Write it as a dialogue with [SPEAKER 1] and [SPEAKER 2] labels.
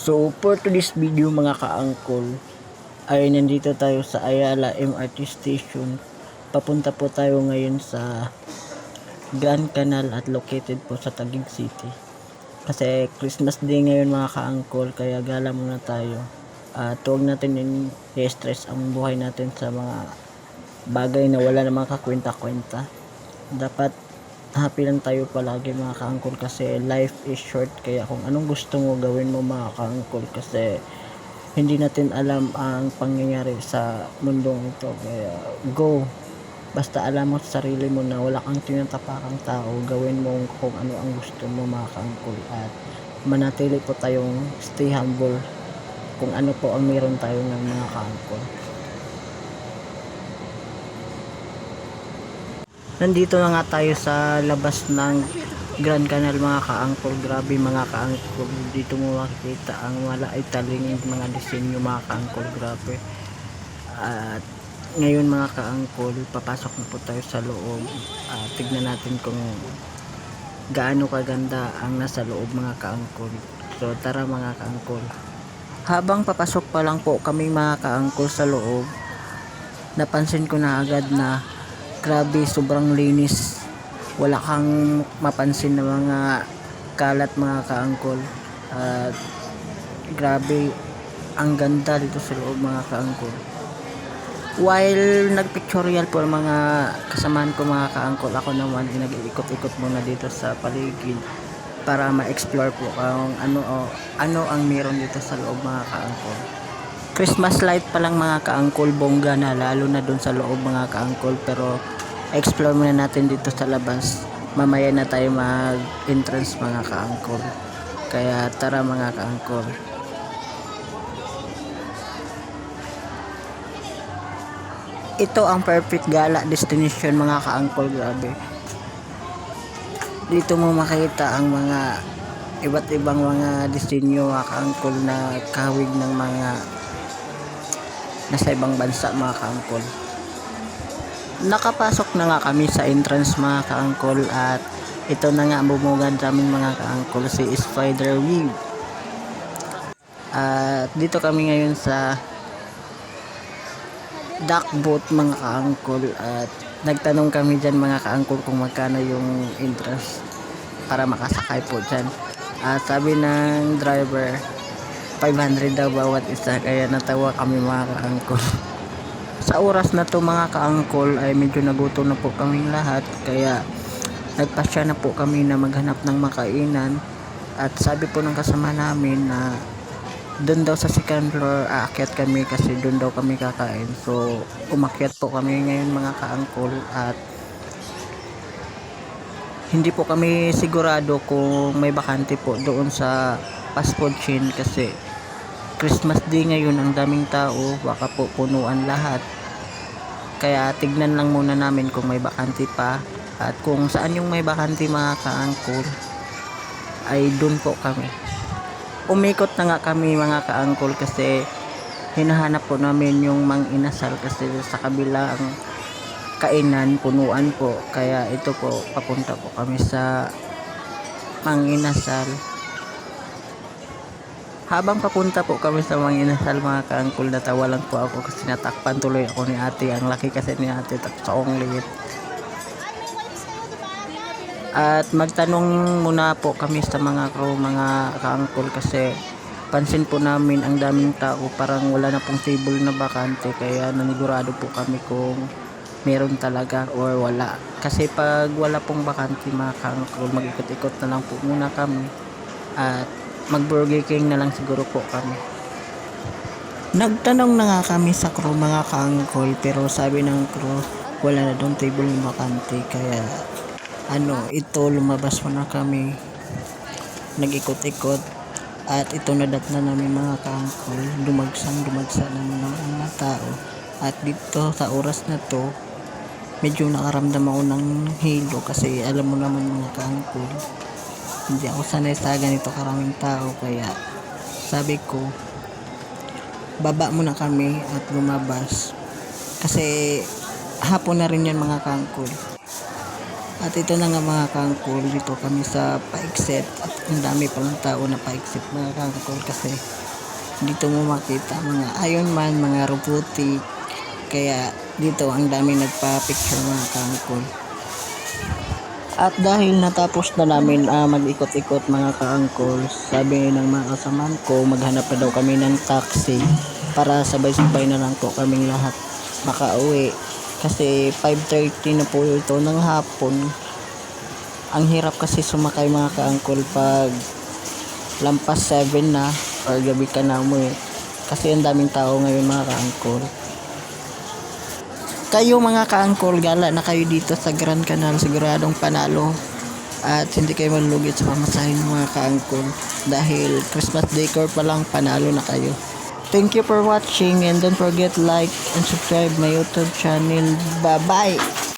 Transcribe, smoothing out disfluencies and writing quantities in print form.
[SPEAKER 1] So for today's video mga kaangkol ay nandito tayo sa Ayala MRT Station. Papunta po tayo ngayon sa Grand Canal at located po sa Taguig City. Kasi Christmas Day ngayon mga kaangkol, kaya gala muna tayo. Huwag natin i-stress ang buhay natin sa mga bagay na wala namang kakwenta-kwenta. Dapat happy lang tayo palagi mga kaangkol, kasi life is short. Kaya kung anong gusto mo gawin mo mga kaangkol, kasi hindi natin alam ang pangyayari sa mundong ito. Kaya go, basta alam mo sa sarili mo na wala kang tinatapakang tao, gawin mo kung ano ang gusto mo mga kaangkol, at manatili po tayong stay humble kung ano po ang meron tayo ng mga kaangkol. Nandito na nga tayo sa labas ng Grand Canal mga kaangkol. Grabe mga kaangkol, dito mo makikita ang wala ay taling mga disenyo mga kaangkol. Grabe. At ngayon mga kaangkol, papasok na po tayo sa loob. Tignan natin kung gaano kaganda ang nasa loob mga kaangkol. So tara mga kaangkol. Habang papasok pa lang po kami mga kaangkol sa loob, napansin ko na agad na grabe, sobrang linis. Wala kang mapansin na mga kalat mga kaangkol. At grabe, ang ganda dito sa loob mga kaangkol. While nagpictorial po ang mga kasamaan ko mga kaangkol, ako naman nag-iikot-ikot muna dito sa paligid para ma-explore po kung ano ang meron dito sa loob mga kaangkol. Christmas light pa lang mga kaangkol, bongga na, lalo na dun sa loob mga kaangkol. Pero explore muna natin dito sa labas, mamaya na tayo mag entrance mga kaangkol. Kaya tara mga kaangkol. Ito ang perfect gala destination mga kaangkol. Grabe, dito mo makita ang mga iba't ibang mga disenyo mga kaangkol na kahawig ng mga nasa ibang bansa mga kaangkol. Nakapasok na nga kami sa entrance mga kaangkol, at ito na nga bumugad sa aming mga kaangkol, si Spider Web. At dito kami ngayon sa duck boat mga kaangkol, at nagtanong kami dyan mga kaangkol kung magkano yung entrance para makasakay po dyan. At sabi ng driver 500 daw bawat isa, kaya natawa kami mga kaangkol. Sa oras na to mga kaangkol ay medyo nagutom na po kaming lahat, kaya nagpasya na po kami na maghanap ng makainan. At sabi po ng kasama namin na doon daw sa second floor aakyat kami, kasi doon daw kami kakain. So umakyat po kami ngayon mga kaangkol, at hindi po kami sigurado kung may bakante po doon sa fast food chain, kasi Christmas Day ngayon, ang daming tao, baka po punuan lahat. Kaya tignan lang muna namin kung may bakante pa, at kung saan yung may bakante mga kaangkol ay doon po kami. Umikot na nga kami mga kaangkol, kasi hinahanap po namin yung Mang Inasal, kasi sa kabilang kainan punuan po. Kaya ito po, papunta po kami sa Mang Inasal. Habang papunta po kami sa Mang Inasal mga kaangkol, natawa lang po ako kasi natakpan tuloy ako ni ate. Ang laki kasi ni ate, tapos akong liit. At magtanong muna po kami sa mga crew mga kaangkol, kasi pansin po namin ang daming tao, parang wala na pong table na bakante. Kaya nanigurado po kami kung meron talaga or wala. Kasi pag wala pong bakante mga kaangkol, mag-ikot-ikot na lang po muna kami, at mag-Burger King na lang siguro po kami. Nagtanong na nga kami sa crew mga kaangkol, pero sabi ng crew wala na doon table na bakante. Kaya ito, lumabas muna kami, nag-ikot-ikot, at ito nadat na namin mga kaangkol. Dumagsa naman ng mga tao. At dito sa oras na to, medyo nakaramdam ako ng hilo, kasi alam mo naman mga kaangkol, hindi ako sanay sa ganito karaming tao. Kaya sabi ko, baba muna kami at lumabas, kasi hapon na rin yan mga kaangkol. At ito na nga mga kaangkol, dito kami sa pa-exit, at ang dami palang tao na paexit mga kaangkol kasi dito mo makita mga Iron Man, mga robotic, kaya dito ang dami nagpa-picture mga kaangkol. At dahil natapos na namin mag-ikot-ikot mga kaangkol, sabi ng mga kasamahan ko maghanap na daw kami ng taxi para sabay-sabay na lang po kaming lahat makauwi kasi 5:30 na po ito ng hapon. Ang hirap kasi sumakay mga kaangkol pag lampas 7 na or gabi ka na umuwi kasi ang daming tao ngayon mga kaangkol. Kayo mga kaangkol, gala na kayo dito sa Grand Canal, siguradong panalo at hindi kayo malulugi sa pamasahin mga kaangkol dahil Christmas decor pa lang panalo na kayo. Thank you for watching and don't forget like and subscribe my YouTube channel. Bye bye.